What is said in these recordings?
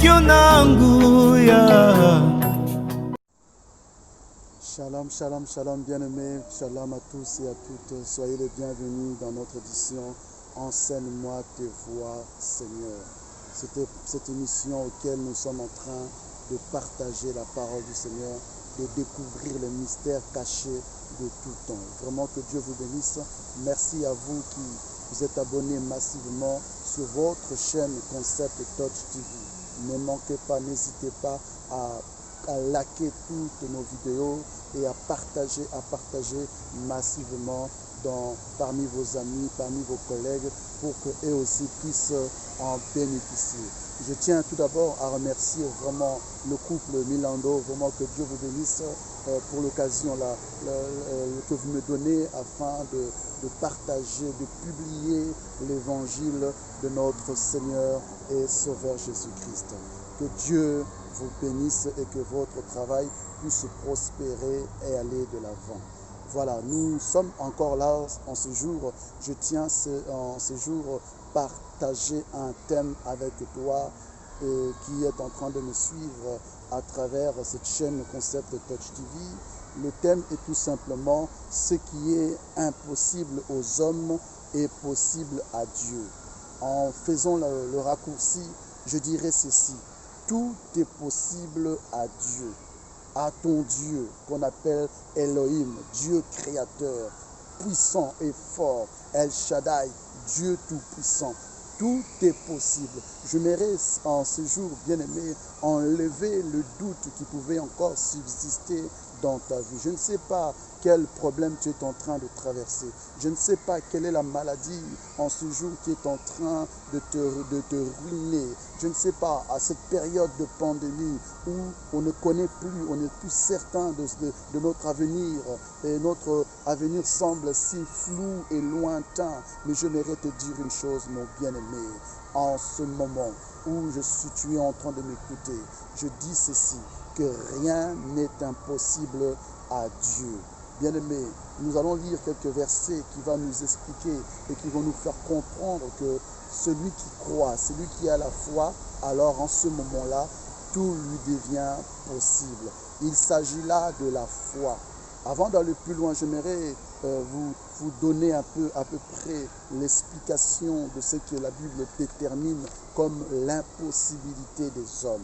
sikio na nguya. Shalom, shalom, shalom bien-aimés, shalom à tous et à toutes. Soyez les bienvenus dans notre édition Enseigne-moi tes voies, Seigneur. C'était cette émission auquel nous sommes en train de partager la parole du Seigneur, de découvrir les mystères cachés de tout temps. Vraiment que Dieu vous bénisse. Merci à vous qui vous êtes abonnés massivement sur votre chaîne Concept Touch TV. Ne manquez pas, n'hésitez pas à liker toutes nos vidéos et à partager massivement parmi vos amis, parmi vos collègues, pour qu'eux aussi puissent en bénéficier. Je tiens tout d'abord à remercier vraiment le couple Milando, vraiment que Dieu vous bénisse pour l'occasion que vous me donnez afin de partager, de publier l'évangile de notre Seigneur et Sauveur Jésus-Christ. Que Dieu vous bénisse et que votre travail puisse prospérer et aller de l'avant. Voilà, nous sommes encore là en ce jour. Je tiens en ce jour partager un thème avec toi qui est en train de me suivre à travers cette chaîne Concept Touch TV. Le thème est tout simplement ce qui est impossible aux hommes est possible à Dieu. En faisant le raccourci, je dirais ceci: tout est possible à Dieu, à ton Dieu qu'on appelle Elohim, Dieu créateur, puissant et fort, El Shaddai, Dieu tout-puissant. Tout est possible. J'aimerais en ce jour, bien-aimé, enlever le doute qui pouvait encore subsister dans ta vie. Je ne sais pas quel problème tu es en train de traverser. Je ne sais pas quelle est la maladie en ce jour qui est en train de te ruiner. Je ne sais pas, à cette période de pandémie où on ne connaît plus, on n'est plus certain de notre avenir, et notre avenir semble si flou et lointain. Mais j'aimerais te dire une chose, mon bien-aimé, en ce moment où tu es en train de m'écouter, je dis ceci, que rien n'est impossible à Dieu. Bien-aimé, nous allons lire quelques versets qui vont nous expliquer et qui vont nous faire comprendre que celui qui croit, celui qui a la foi, alors en ce moment-là, tout lui devient possible. Il s'agit là de la foi. Avant d'aller plus loin, j'aimerais vous donner à peu près l'explication de ce que la Bible détermine comme l'impossibilité des hommes.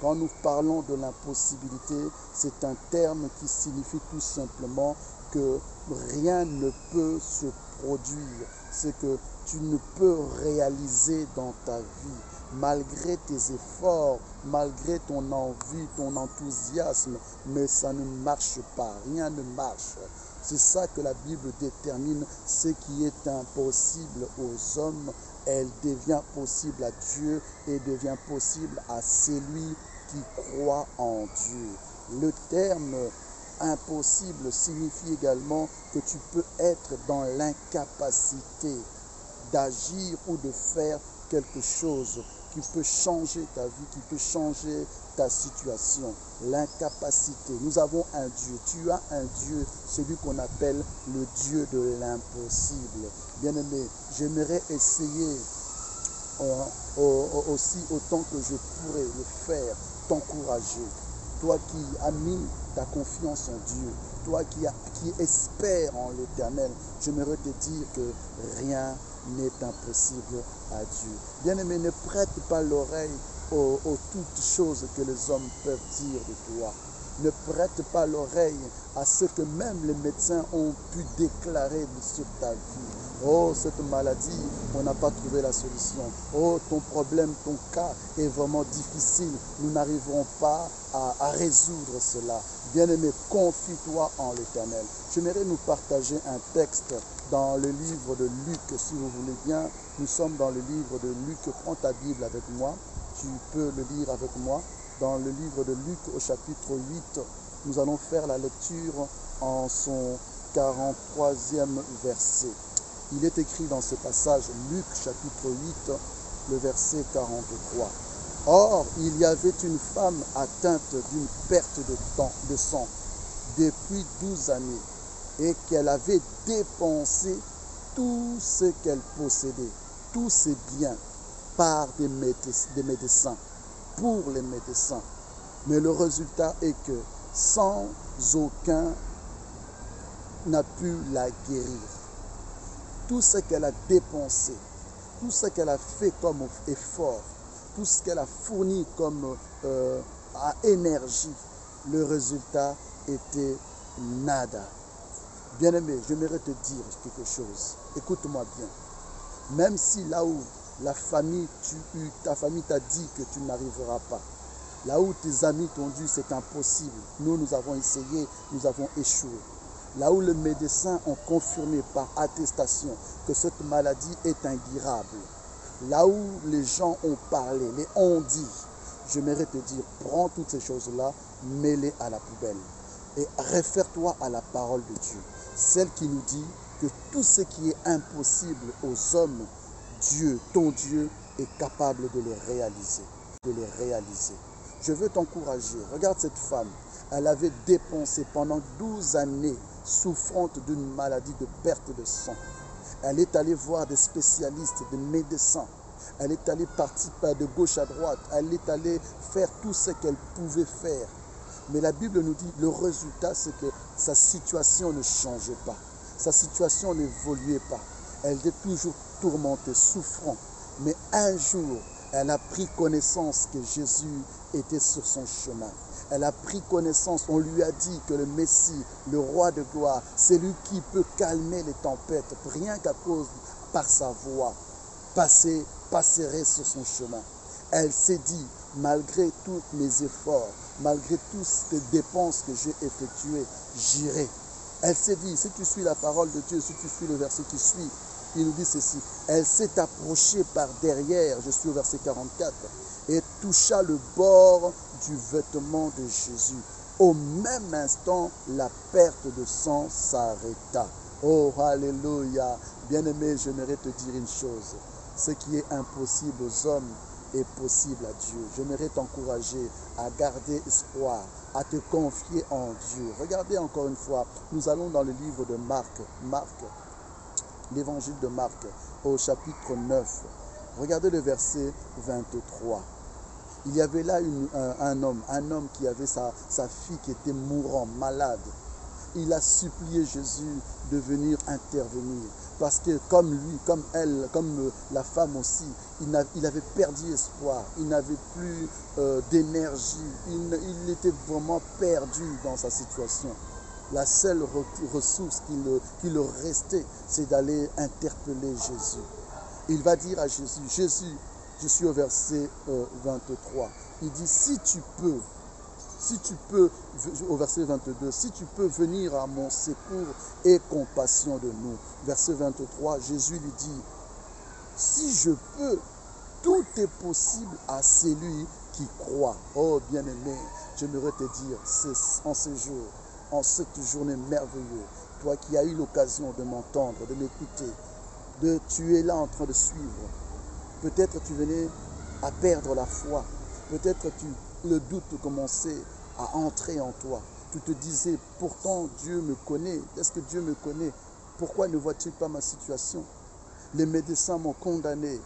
Quand nous parlons de l'impossibilité, c'est un terme qui signifie tout simplement que rien ne peut se produire. C'est que tu ne peux réaliser dans ta vie, malgré tes efforts, malgré ton envie, ton enthousiasme, mais ça ne marche pas, rien ne marche. C'est ça que la Bible détermine, ce qui est impossible aux hommes, elle devient possible à Dieu et devient possible à celui qui croit en Dieu. Le terme impossible signifie également que tu peux être dans l'incapacité d'agir ou de faire quelque chose qui peut changer ta vie, qui peut changer ta situation. L'incapacité. Nous avons un Dieu. Tu as un Dieu, celui qu'on appelle le Dieu de l'impossible. Bien-aimé, j'aimerais essayer aussi autant que je pourrais le faire, t'encourager. Toi qui as mis ta confiance en Dieu, toi qui espères en l'Éternel, j'aimerais te dire que rien n'est impossible à Dieu. Bien-aimé, ne prête pas l'oreille aux toutes choses que les hommes peuvent dire de toi. Ne prête pas l'oreille à ce que même les médecins ont pu déclarer sur ta vie. Oh, cette maladie, on n'a pas trouvé la solution. Oh, ton problème, ton cas est vraiment difficile. Nous n'arriverons pas à résoudre cela. Bien-aimé, confie-toi en l'Éternel. J'aimerais nous partager un texte dans le livre de Luc, si vous voulez bien. Nous sommes dans le livre de Luc. Prends ta Bible avec moi. Tu peux le lire avec moi. Dans le livre de Luc au chapitre 8, nous allons faire la lecture en son 43e verset. Il est écrit dans ce passage, Luc chapitre 8, le verset 43. Or, il y avait une femme atteinte d'une perte de sang depuis 12 années et qu'elle avait dépensé tout ce qu'elle possédait, tous ses biens, par des médecins. pour les médecins. Mais le résultat est que sans aucun n'a pu la guérir. Tout ce qu'elle a dépensé, tout ce qu'elle a fait comme effort, tout ce qu'elle a fourni comme énergie, le résultat était nada. Bien-aimé, j'aimerais te dire quelque chose. Écoute-moi bien. Même si là où ta famille t'a dit que tu n'arriveras pas, là où tes amis t'ont dit c'est impossible, nous avons essayé, nous avons échoué. Là où les médecins ont confirmé par attestation que cette maladie est incurable, là où les gens ont parlé, les ont dit, j'aimerais te dire, prends toutes ces choses-là, mets-les à la poubelle et réfère-toi à la parole de Dieu, celle qui nous dit que tout ce qui est impossible aux hommes, Dieu, ton Dieu, est capable de les réaliser. Je veux t'encourager. Regarde cette femme. Elle avait dépensé pendant 12 années souffrante d'une maladie de perte de sang. Elle est allée voir des spécialistes, des médecins. Elle est allée partir de gauche à droite. Elle est allée faire tout ce qu'elle pouvait faire. Mais la Bible nous dit, le résultat, c'est que sa situation ne changeait pas. Sa situation n'évoluait pas. Elle était toujours tourmentée, souffrant. Mais un jour, elle a pris connaissance que Jésus était sur son chemin. Elle a pris connaissance, on lui a dit que le Messie, le roi de gloire, c'est lui qui peut calmer les tempêtes, rien qu'à cause, par sa voix, passerait sur son chemin. Elle s'est dit, malgré tous mes efforts, malgré toutes les dépenses que j'ai effectuées, j'irai. Elle s'est dit, si tu suis la parole de Dieu, si tu suis le verset qui suit, il nous dit ceci, elle s'est approchée par derrière, je suis au verset 44, et toucha le bord du vêtement de Jésus. Au même instant, la perte de sang s'arrêta. Oh, alléluia. Bien-aimé, j'aimerais te dire une chose. Ce qui est impossible aux hommes est possible à Dieu. J'aimerais t'encourager à garder espoir, à te confier en Dieu. Regardez encore une fois, nous allons dans le livre de Marc, l'évangile de Marc, au chapitre 9. Regardez le verset 23. Il y avait là un homme qui avait sa fille qui était mourant, malade. Il a supplié Jésus de venir intervenir. Parce que comme lui, comme elle, comme la femme aussi, il avait perdu espoir. Il n'avait plus d'énergie. Il était vraiment perdu dans sa situation. La seule ressource qui leur restait, c'est d'aller interpeller Jésus. Il va dire à Jésus, Jésus, je suis au verset 23, il dit, si tu peux, au verset 22, si tu peux venir à mon secours, aie compassion de nous. Verset 23, Jésus lui dit, si je peux, tout est possible à celui qui croit. Oh bien-aimé, j'aimerais te dire, en ce jour, en cette journée merveilleuse, toi qui as eu l'occasion de m'entendre, de m'écouter, tu es là en train de suivre. Peut-être tu venais à perdre la foi. Peut-être le doute commençait à entrer en toi. Tu te disais, pourtant Dieu me connaît. Est-ce que Dieu me connaît? Pourquoi ne voit-il pas ma situation? Les médecins m'ont condamné.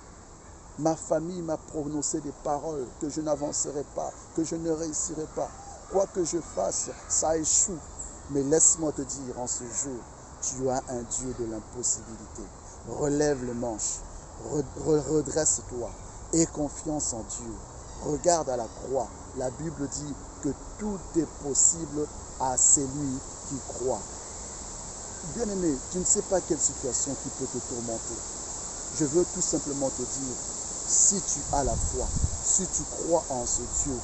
Ma famille m'a prononcé des paroles que je n'avancerai pas, que je ne réussirai pas. Quoi que je fasse, ça échoue. Mais laisse-moi te dire, en ce jour, tu as un Dieu de l'impossibilité. Relève les manches, redresse-toi, aie confiance en Dieu. Regarde à la croix. La Bible dit que tout est possible à celui qui croit. Bien-aimé, tu ne sais pas quelle situation qui peut te tourmenter. Je veux tout simplement te dire, si tu as la foi, si tu crois en ce Dieu,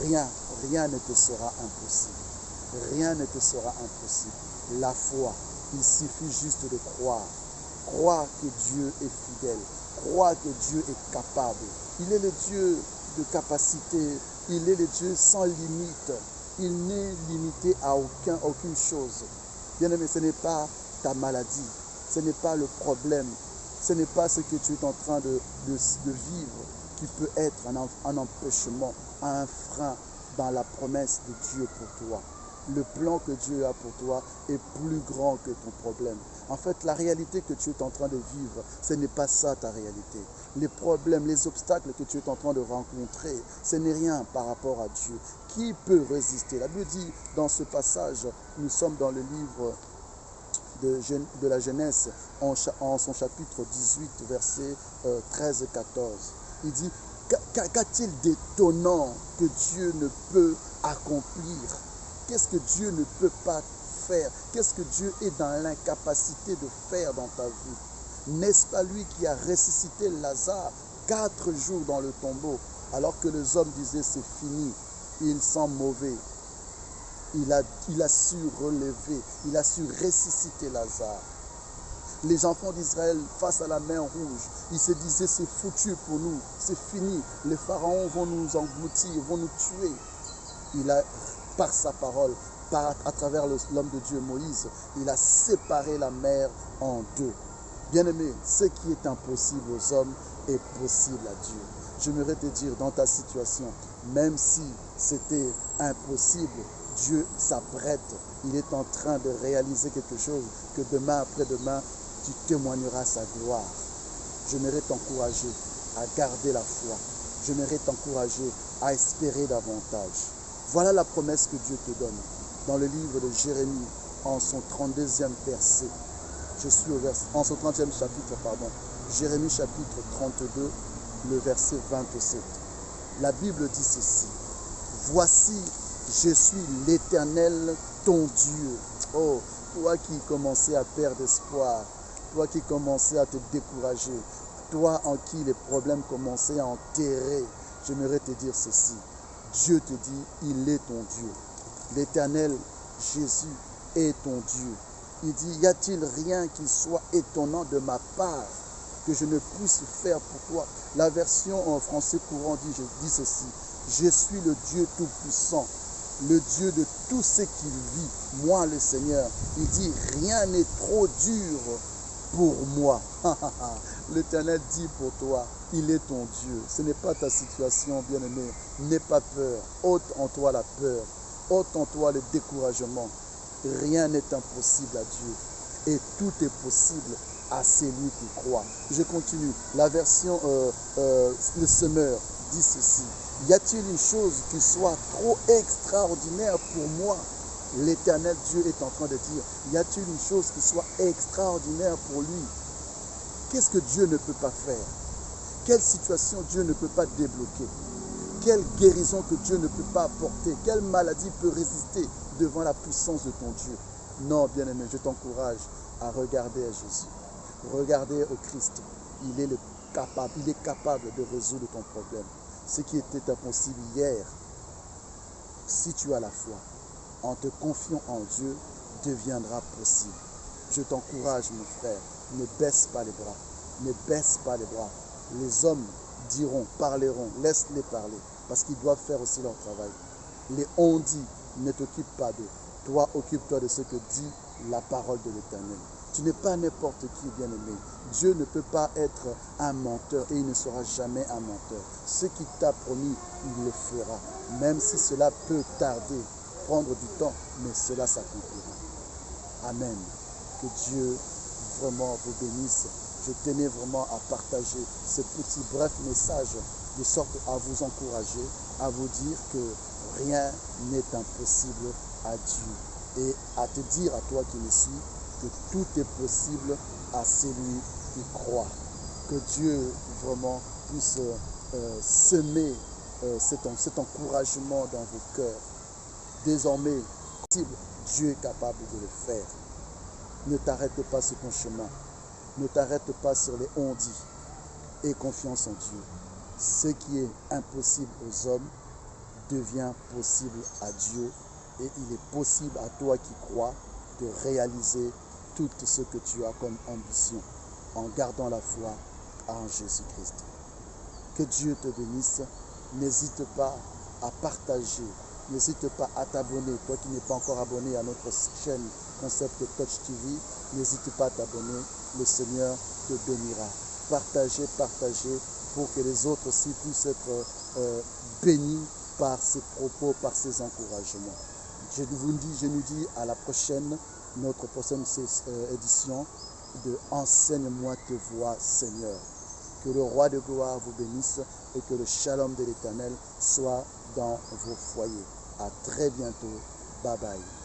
rien ne te sera impossible. Rien ne te sera impossible. La foi, il suffit juste de croire. Croire que Dieu est fidèle. Croire que Dieu est capable. Il est le Dieu de capacité. Il est le Dieu sans limite. Il n'est limité à aucune chose. Bien-aimé, ce n'est pas ta maladie. Ce n'est pas le problème. Ce n'est pas ce que tu es en train de vivre qui peut être un empêchement, un frein dans la promesse de Dieu pour toi. le plan que Dieu a pour toi est plus grand que ton problème. En fait, la réalité que tu es en train de vivre, ce n'est pas ça ta réalité. Les problèmes, les obstacles que tu es en train de rencontrer, ce n'est rien par rapport à Dieu. Qui peut résister? La Bible dit dans ce passage, nous sommes dans le livre de la Genèse, en son chapitre 18, versets 13 et 14. Il dit, qu'a-t-il d'étonnant que Dieu ne peut accomplir? Qu'est-ce que Dieu ne peut pas faire? Qu'est-ce que Dieu est dans l'incapacité de faire dans ta vie? N'est-ce pas lui qui a ressuscité Lazare 4 jours dans le tombeau, alors que les hommes disaient c'est fini, il sent mauvais. Il a su relever, il a su ressusciter Lazare. Les enfants d'Israël, face à la mer rouge, ils se disaient c'est foutu pour nous, c'est fini, les pharaons vont nous engloutir, vont nous tuer. Il a, par sa parole, à travers l'homme de Dieu Moïse, il a séparé la mer en deux. Bien-aimé, ce qui est impossible aux hommes est possible à Dieu. J'aimerais te dire dans ta situation, même si c'était impossible, Dieu s'apprête, il est en train de réaliser quelque chose que demain après-demain, tu témoigneras sa gloire. J'aimerais t'encourager à garder la foi. J'aimerais t'encourager à espérer davantage. Voilà la promesse que Dieu te donne. Dans le livre de Jérémie, en son 32e verset, en son 30e chapitre, pardon, Jérémie chapitre 32, le verset 27. La Bible dit ceci, « Voici, je suis l'Éternel, ton Dieu. » Oh, toi qui commençais à perdre espoir, toi qui commençais à te décourager, toi en qui les problèmes commençaient à enterrer, j'aimerais te dire ceci. Dieu te dit, il est ton Dieu. L'Éternel, Jésus, est ton Dieu. Il dit, y a-t-il rien qui soit étonnant de ma part que je ne puisse faire pour toi? La version en français courant dit ceci. Je suis le Dieu Tout-Puissant, le Dieu de tout ce qui vit, moi le Seigneur. Il dit, rien n'est trop dur pour moi. L'Éternel dit pour toi, il est ton Dieu. Ce n'est pas ta situation, bien-aimé. N'aie pas peur. Ôte en toi la peur. Ôte en toi le découragement. Rien n'est impossible à Dieu. Et tout est possible à celui qui croit. Je continue. La version le semeur dit ceci. Y a-t-il une chose qui soit trop extraordinaire pour moi? L'Éternel Dieu est en train de dire, y a-t-il une chose qui soit extraordinaire pour lui? Qu'est-ce que Dieu ne peut pas faire? Quelle situation Dieu ne peut pas débloquer? Quelle guérison que Dieu ne peut pas apporter? Quelle maladie peut résister devant la puissance de ton Dieu? Non, bien-aimé, je t'encourage à regarder à Jésus. Regarder au Christ. Il est capable de résoudre ton problème. Ce qui était impossible hier, si tu as la foi, en te confiant en Dieu, deviendra possible. Je t'encourage, mon frère, ne baisse pas les bras. Ne baisse pas les bras. Les hommes diront, parleront, laisse-les parler, parce qu'ils doivent faire aussi leur travail. Les on-dit, ne t'occupe pas d'eux. Toi, occupe-toi de ce que dit la parole de l'Éternel. Tu n'es pas n'importe qui, bien-aimé. Dieu ne peut pas être un menteur et il ne sera jamais un menteur. Ce qu'il t'a promis, il le fera. Même si cela peut tarder, prendre du temps, mais cela s'accomplira. Amen. Que Dieu vraiment vous bénisse. Je tenais vraiment à partager ce petit bref message de sorte à vous encourager, à vous dire que rien n'est impossible à Dieu et à te dire à toi qui me suis que tout est possible à celui qui croit. Que Dieu vraiment puisse semer cet encouragement dans vos cœurs. Désormais, Dieu est capable de le faire. Ne t'arrête pas sur ton chemin. Ne t'arrête pas sur les on-dit. Aie confiance en Dieu. Ce qui est impossible aux hommes devient possible à Dieu. Et il est possible à toi qui crois de réaliser tout ce que tu as comme ambition en gardant la foi en Jésus-Christ. Que Dieu te bénisse. N'hésite pas à partager. N'hésite pas à t'abonner. Toi qui n'es pas encore abonné à notre chaîne Concept Coach TV, n'hésite pas à t'abonner. Le Seigneur te bénira. Partagez, partagez pour que les autres aussi puissent être bénis par ces propos, par ces encouragements. Je nous dis à la prochaine, notre prochaine édition de Enseigne-moi tes voies, Seigneur. Que le roi de gloire vous bénisse et que le shalom de l'Éternel soit dans vos foyers. À très bientôt. Bye bye.